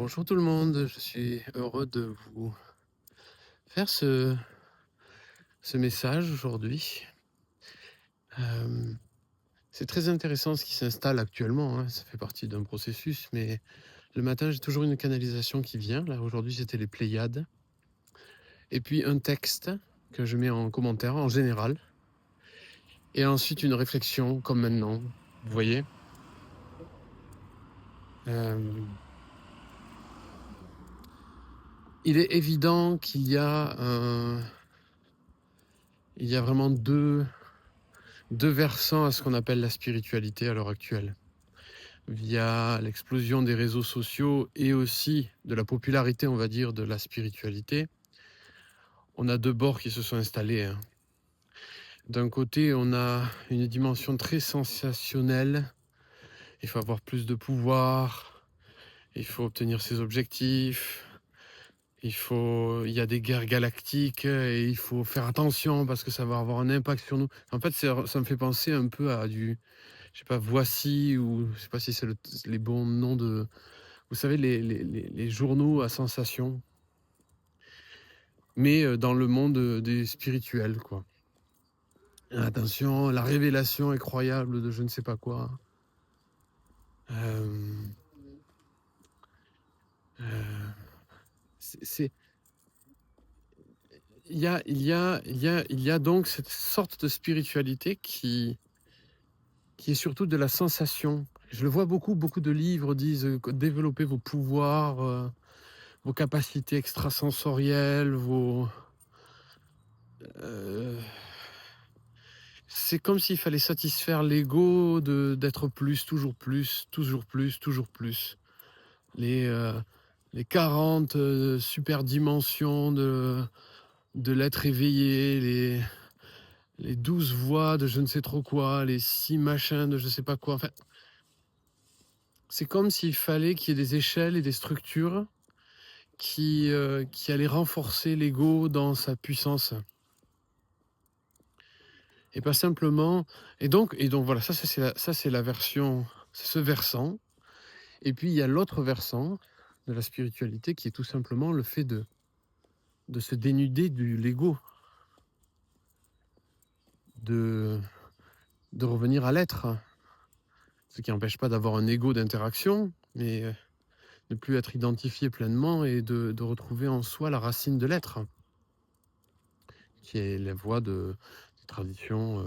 Bonjour tout le monde, je suis heureux de vous faire ce message aujourd'hui. Euh, c'est très intéressant ce qui s'installe actuellement, hein, ça fait partie d'un processus, mais le matin j'ai toujours une canalisation qui vient. Là aujourd'hui c'était les Pléiades, et puis un texte que je mets en commentaire en général, et ensuite une réflexion comme maintenant, vous voyez. Euh, il est évident il y a vraiment deux versants à ce qu'on appelle la spiritualité à l'heure actuelle. Via l'explosion des réseaux sociaux et aussi de la popularité, on va dire, de la spiritualité, on a deux bords qui se sont installés, hein. D'un côté, on a une dimension très sensationnelle. Il faut avoir plus de pouvoir, il faut obtenir ses objectifs, il y a des guerres galactiques et il faut faire attention parce que ça va avoir un impact sur nous. En fait, ça me fait penser un peu à je sais pas, Voici, ou je sais pas si c'est les bons noms de, vous savez, les journaux à sensation, mais dans le monde des spirituels, quoi. Attention, la révélation incroyable de je ne sais pas quoi. Euh, euh, c'est, il y a donc cette sorte de spiritualité qui est surtout de la sensation. Je le vois beaucoup de livres disent développer vos pouvoirs, vos capacités extrasensorielles, euh, c'est comme s'il fallait satisfaire l'ego d'être plus, toujours plus, toujours plus, toujours plus. Les, euh, les 40 super dimensions de l'être éveillé, les 12 voix de je ne sais trop quoi, les 6 machins de je sais pas quoi. Enfin, c'est comme s'il fallait qu'il y ait des échelles et des structures qui allaient renforcer l'ego dans sa puissance. Et pas simplement. Et donc voilà, ça c'est la version, c'est ce versant. Et puis il y a l'autre versant de la spiritualité qui est tout simplement le fait de se dénuder de l'ego, de, de revenir à l'être. Ce qui n'empêche pas d'avoir un ego d'interaction, mais ne plus être identifié pleinement et de retrouver en soi la racine de l'être, qui est la voie des traditions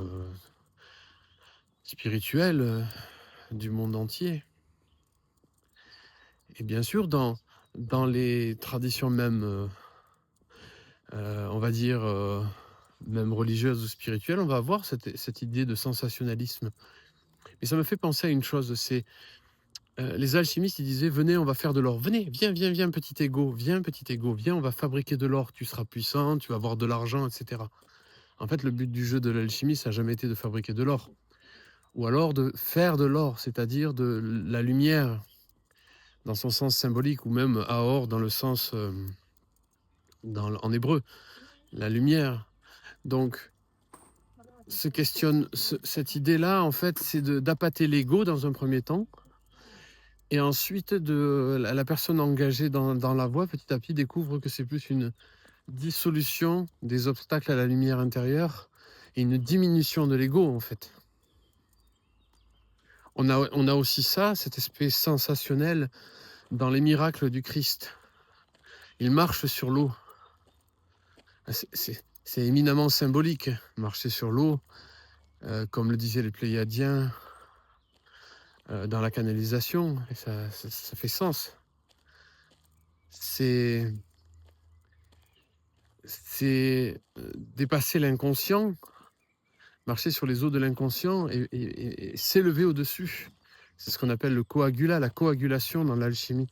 spirituelles du monde entier. Et bien sûr, dans les traditions même, on va dire, même religieuses ou spirituelles, on va avoir cette idée de sensationnalisme. Mais ça me fait penser à une chose, c'est les alchimistes, ils disaient, venez, on va faire de l'or. Venez, viens, petit égo, viens, on va fabriquer de l'or, tu seras puissant, tu vas avoir de l'argent, etc. En fait, le but du jeu de l'alchimie, ça n'a jamais été de fabriquer de l'or. Ou alors de faire de l'or, c'est-à-dire de la lumière, dans son sens symbolique, ou même aor dans le sens en hébreu, la lumière. Donc, cette idée-là, en fait, c'est d'appâter l'ego dans un premier temps, et ensuite la personne engagée dans la voie, petit à petit, découvre que c'est plus une dissolution des obstacles à la lumière intérieure et une diminution de l'ego, en fait. On a aussi ça, cet aspect sensationnel dans les miracles du Christ. Il marche sur l'eau. C'est éminemment symbolique, marcher sur l'eau, comme le disaient les Pléiadiens, dans la canalisation, et ça fait sens. C'est dépasser l'inconscient, marcher sur les eaux de l'inconscient et s'élever au-dessus. C'est ce qu'on appelle le coagulat, la coagulation dans l'alchimie.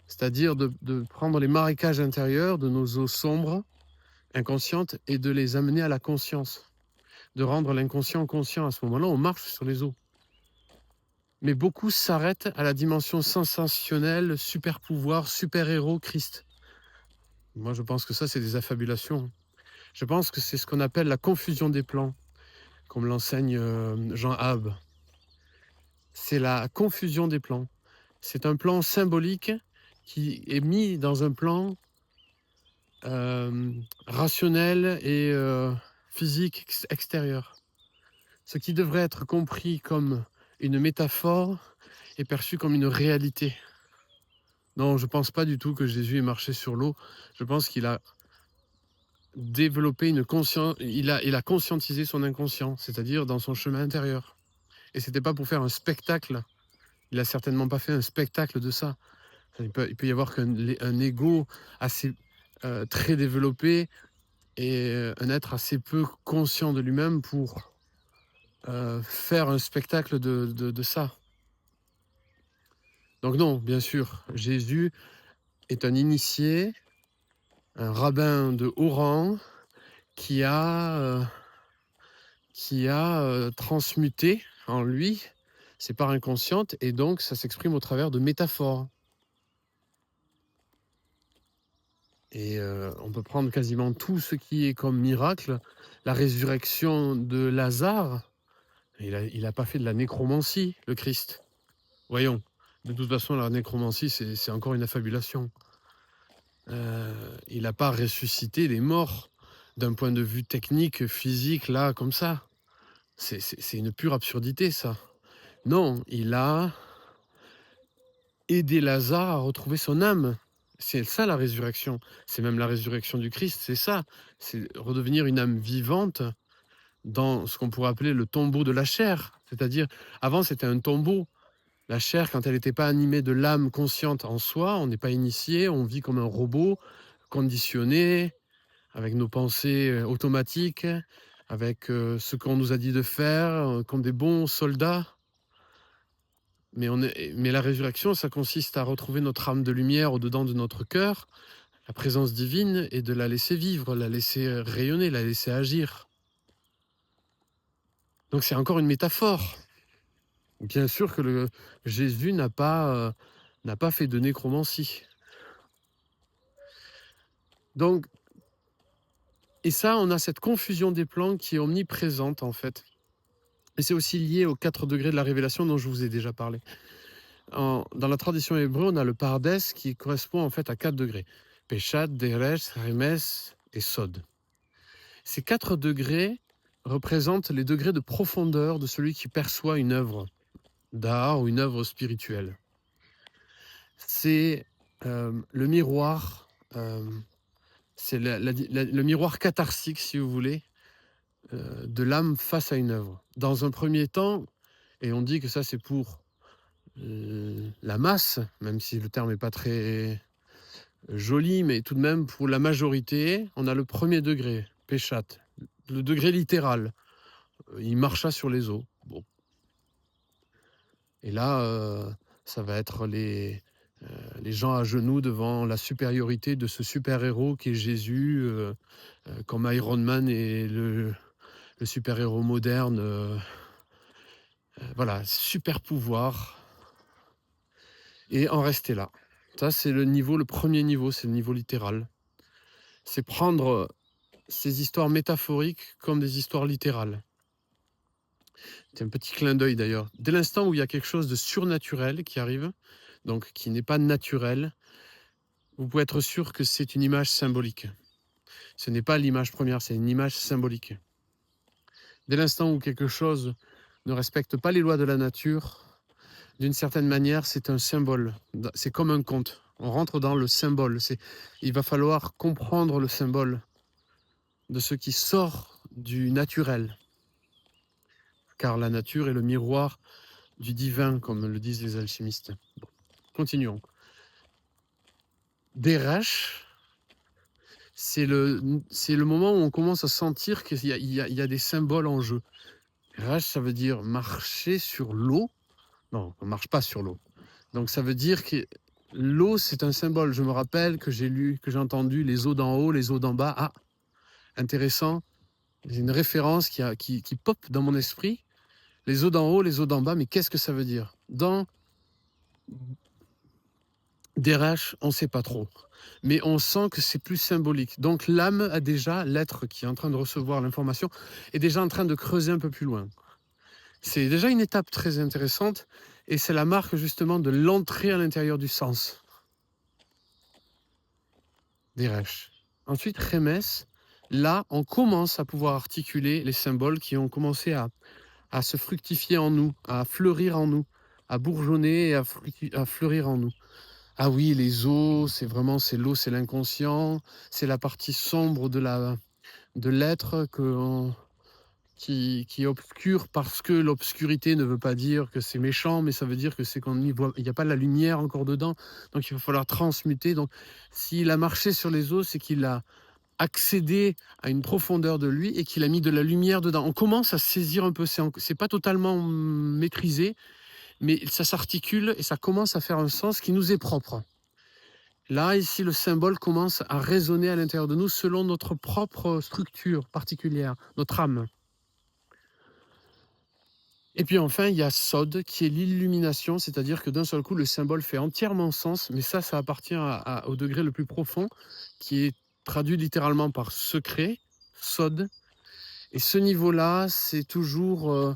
C'est-à-dire de prendre les marécages intérieurs de nos eaux sombres, inconscientes, et de les amener à la conscience. De rendre l'inconscient conscient. À ce moment-là, on marche sur les eaux. Mais beaucoup s'arrêtent à la dimension sensationnelle, super pouvoir, super héros, Christ. Moi, je pense que ça, c'est des affabulations. Je pense que c'est ce qu'on appelle la confusion des plans, comme l'enseigne Jean Hab. C'est la confusion des plans. C'est un plan symbolique qui est mis dans un plan rationnel et physique extérieur. Ce qui devrait être compris comme une métaphore est perçu comme une réalité. Non, je ne pense pas du tout que Jésus ait marché sur l'eau. Je pense qu'il a développé une conscience, il a conscientisé son inconscient, c'est-à-dire dans son chemin intérieur. Et c'était pas pour faire un spectacle. Il a certainement pas fait un spectacle de ça. Il peut y avoir un ego assez très développé et un être assez peu conscient de lui-même pour faire un spectacle de ça. Donc non, bien sûr, Jésus est un initié, un rabbin de haut rang qui a transmuté en lui ses parts inconscientes et donc ça s'exprime au travers de métaphores. Et on peut prendre quasiment tout ce qui est comme miracle. La résurrection de Lazare, il a pas fait de la nécromancie, le Christ. Voyons, de toute façon, la nécromancie, c'est encore une affabulation. Il n'a pas ressuscité les morts d'un point de vue technique, physique, là, comme ça. C'est une pure absurdité, ça. Non, il a aidé Lazare à retrouver son âme. C'est ça la résurrection. C'est même la résurrection du Christ, c'est ça. C'est redevenir une âme vivante dans ce qu'on pourrait appeler le tombeau de la chair. C'est-à-dire, avant c'était un tombeau. La chair, quand elle n'était pas animée de l'âme consciente en soi, on n'est pas initié, on vit comme un robot, conditionné, avec nos pensées automatiques, avec ce qu'on nous a dit de faire, comme des bons soldats. Mais la résurrection, ça consiste à retrouver notre âme de lumière au-dedans de notre cœur, la présence divine, et de la laisser vivre, la laisser rayonner, la laisser agir. Donc c'est encore une métaphore. Bien sûr que Jésus n'a pas fait de nécromancie. Donc, et ça, on a cette confusion des plans qui est omniprésente en fait. Et c'est aussi lié aux 4 degrés de la révélation dont je vous ai déjà parlé. Dans la tradition hébreu, on a le Pardes qui correspond en fait à 4 degrés. Peshat, Deres, Remes et Sod. Ces 4 degrés représentent les degrés de profondeur de celui qui perçoit une œuvre d'art ou une œuvre spirituelle. C'est le miroir, c'est le miroir catharsique, si vous voulez, de l'âme face à une œuvre. Dans un premier temps, et on dit que ça c'est pour la masse, même si le terme n'est pas très joli, mais tout de même pour la majorité, on a le premier degré, Péchat, le degré littéral. Il marcha sur les eaux. Bon. Et là, ça va être les gens à genoux devant la supériorité de ce super-héros qui est Jésus, comme Iron Man et le super-héros moderne. Voilà, super pouvoir. Et en rester là. Ça, c'est le premier niveau, c'est le niveau littéral. C'est prendre ces histoires métaphoriques comme des histoires littérales. C'est un petit clin d'œil d'ailleurs. Dès l'instant où il y a quelque chose de surnaturel qui arrive, donc qui n'est pas naturel, vous pouvez être sûr que c'est une image symbolique. Ce n'est pas l'image première, c'est une image symbolique. Dès l'instant où quelque chose ne respecte pas les lois de la nature, d'une certaine manière, c'est un symbole. C'est comme un conte. On rentre dans le symbole. Il va falloir comprendre le symbole de ce qui sort du naturel. Car la nature est le miroir du divin, comme le disent les alchimistes. Bon, continuons. Derash, c'est le moment où on commence à sentir qu'il y a des symboles en jeu. Derash, ça veut dire marcher sur l'eau. Non, on ne marche pas sur l'eau. Donc ça veut dire que l'eau, c'est un symbole. Je me rappelle que j'ai entendu les eaux d'en haut, les eaux d'en bas. Ah, intéressant. J'ai une référence qui pop dans mon esprit. Les eaux d'en haut, les eaux d'en bas, mais qu'est-ce que ça veut dire? Dans Derash, on ne sait pas trop. Mais on sent que c'est plus symbolique. Donc l'âme a déjà, l'être qui est en train de recevoir l'information, est déjà en train de creuser un peu plus loin. C'est déjà une étape très intéressante et c'est la marque justement de l'entrée à l'intérieur du sens. des Resh. Ensuite, Remes, là, on commence à pouvoir articuler les symboles qui ont commencé à se fructifier en nous, à fleurir en nous, à bourgeonner et à fleurir en nous. Ah oui, les eaux, c'est vraiment, c'est l'eau, c'est l'inconscient, c'est la partie sombre de l'être qui est obscure parce que l'obscurité ne veut pas dire que c'est méchant, mais ça veut dire que c'est qu'on n'y voit, il n'y a pas la lumière encore dedans, donc il va falloir transmuter. Donc s'il a marché sur les eaux, c'est qu'il a accédé à une profondeur de lui et qu'il a mis de la lumière dedans. On commence à saisir un peu, c'est pas totalement maîtrisé, mais ça s'articule et ça commence à faire un sens qui nous est propre. Là, ici, le symbole commence à résonner à l'intérieur de nous selon notre propre structure particulière, notre âme. Et puis enfin, il y a Sod, qui est l'illumination, c'est-à-dire que d'un seul coup, le symbole fait entièrement sens, mais ça appartient au degré le plus profond, qui est traduit littéralement par secret, Sod. Et ce niveau-là, c'est toujours,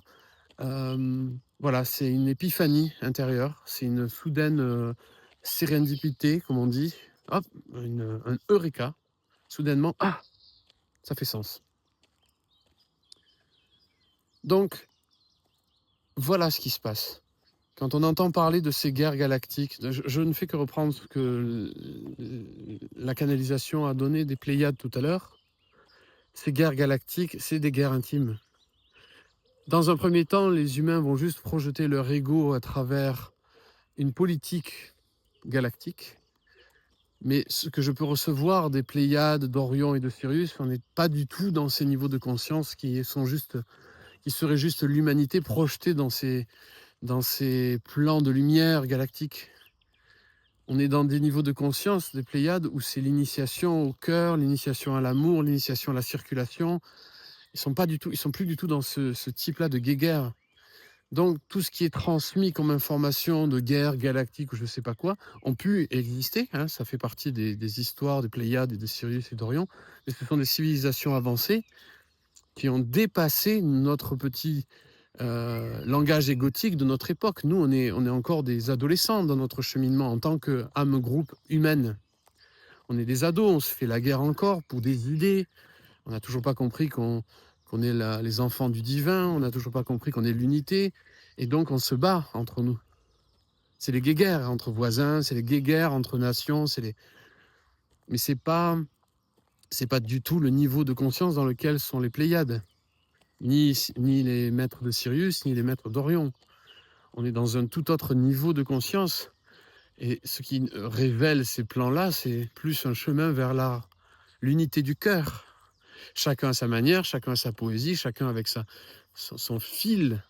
voilà, c'est une épiphanie intérieure, c'est une soudaine sérendipité, comme on dit, hop, un eureka, soudainement, ah, ça fait sens. Donc, voilà ce qui se passe. Quand on entend parler de ces guerres galactiques, je ne fais que reprendre ce que la canalisation a donné des Pléiades tout à l'heure. Ces guerres galactiques, c'est des guerres intimes. Dans un premier temps, les humains vont juste projeter leur ego à travers une politique galactique. Mais ce que je peux recevoir des Pléiades, d'Orion et de Sirius, on n'est pas du tout dans ces niveaux de conscience qui seraient juste l'humanité projetée dans ces plans de lumière galactique. On est dans des niveaux de conscience des Pléiades où c'est l'initiation au cœur, l'initiation à l'amour, l'initiation à la circulation. Ils sont plus du tout dans ce type-là de guéguerre. Donc tout ce qui est transmis comme information de guerre galactique ou je ne sais pas quoi, ont pu exister. Hein, ça fait partie des histoires des Pléiades et de Sirius et d'Orion. Mais ce sont des civilisations avancées qui ont dépassé notre petit langage égotique de notre époque. Nous, on est encore des adolescents dans notre cheminement en tant qu'âme groupe humaine. On est des ados, on se fait la guerre encore pour des idées. On n'a toujours pas compris qu'on est les enfants du divin, on n'a toujours pas compris qu'on est l'unité, et donc on se bat entre nous. C'est les guéguerres entre voisins, c'est les guéguerres entre nations, mais c'est pas du tout le niveau de conscience dans lequel sont les Pléiades, ni les maîtres de Sirius, ni les maîtres d'Orion. On est dans un tout autre niveau de conscience. Et ce qui révèle ces plans-là, c'est plus un chemin vers l'unité du cœur. Chacun à sa manière, chacun à sa poésie, chacun avec son fil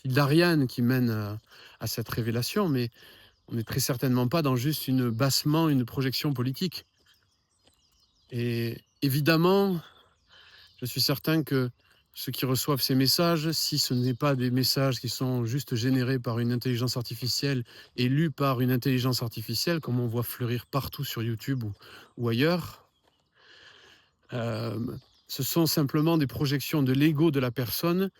d'Ariane qui mène à cette révélation. Mais on n'est très certainement pas dans juste une projection politique. Et évidemment, je suis certain que ceux qui reçoivent ces messages, si ce n'est pas des messages qui sont juste générés par une intelligence artificielle et lus par une intelligence artificielle, comme on voit fleurir partout sur YouTube ou ailleurs, ce sont simplement des projections de l'ego de la personne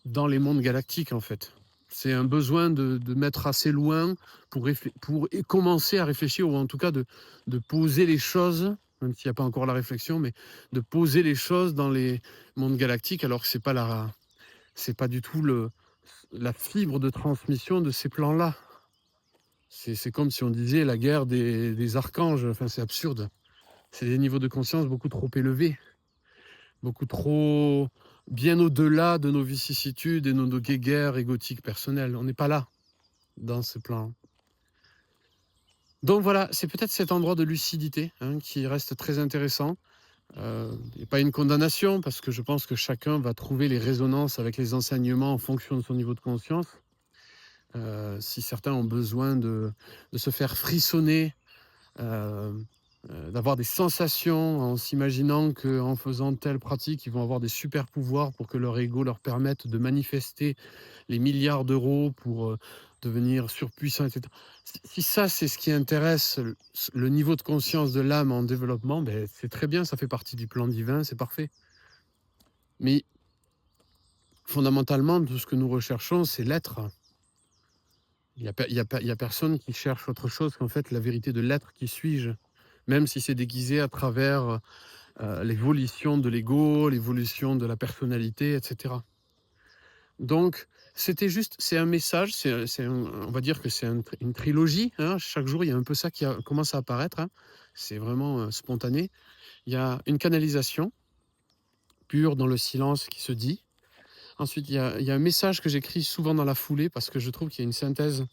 dans les mondes galactiques, en fait. C'est un besoin de mettre assez loin pour commencer à réfléchir, ou en tout cas de poser les choses, même s'il n'y a pas encore la réflexion, mais de poser les choses dans les mondes galactiques, alors que c'est pas du tout la fibre de transmission de ces plans-là. C'est comme si on disait la guerre des archanges, enfin c'est absurde. C'est des niveaux de conscience beaucoup trop élevés, beaucoup trop bien au-delà de nos vicissitudes et nos guéguerres égotiques personnelles. On n'est pas là, dans ce plan. Donc voilà, c'est peut-être cet endroit de lucidité qui reste très intéressant. Il n'y a pas une condamnation, parce que je pense que chacun va trouver les résonances avec les enseignements en fonction de son niveau de conscience. Si certains ont besoin de se faire frissonner, d'avoir des sensations en s'imaginant qu'en faisant telle pratique, ils vont avoir des super pouvoirs pour que leur ego leur permette de manifester les milliards d'euros pour devenir surpuissant, etc. Si ça, c'est ce qui intéresse le niveau de conscience de l'âme en développement, ben, c'est très bien, ça fait partie du plan divin, c'est parfait. Mais fondamentalement, tout ce que nous recherchons, c'est l'être. Il y a personne qui cherche autre chose qu'en fait la vérité de l'être, qui suis-je. même si c'est déguisé à travers l'évolution de l'ego, l'évolution de la personnalité, etc. Donc, c'était juste, c'est un message, on va dire que c'est une trilogie, hein. Chaque jour, il y a un peu ça commence à apparaître, hein. C'est vraiment spontané. Il y a une canalisation pure dans le silence qui se dit. Ensuite, il y a un message que j'écris souvent dans la foulée parce que je trouve qu'il y a une synthèse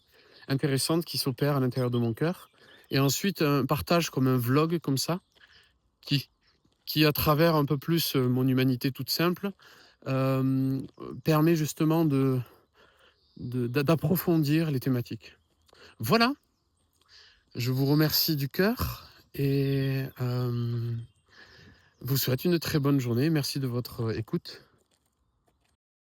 intéressante qui s'opère à l'intérieur de mon cœur. Et ensuite, un partage comme un vlog, comme ça, qui, qui à travers un peu plus mon humanité toute simple, euh, permet justement d'approfondir les thématiques. Voilà, je vous remercie du cœur et vous souhaite une très bonne journée. Merci de votre écoute.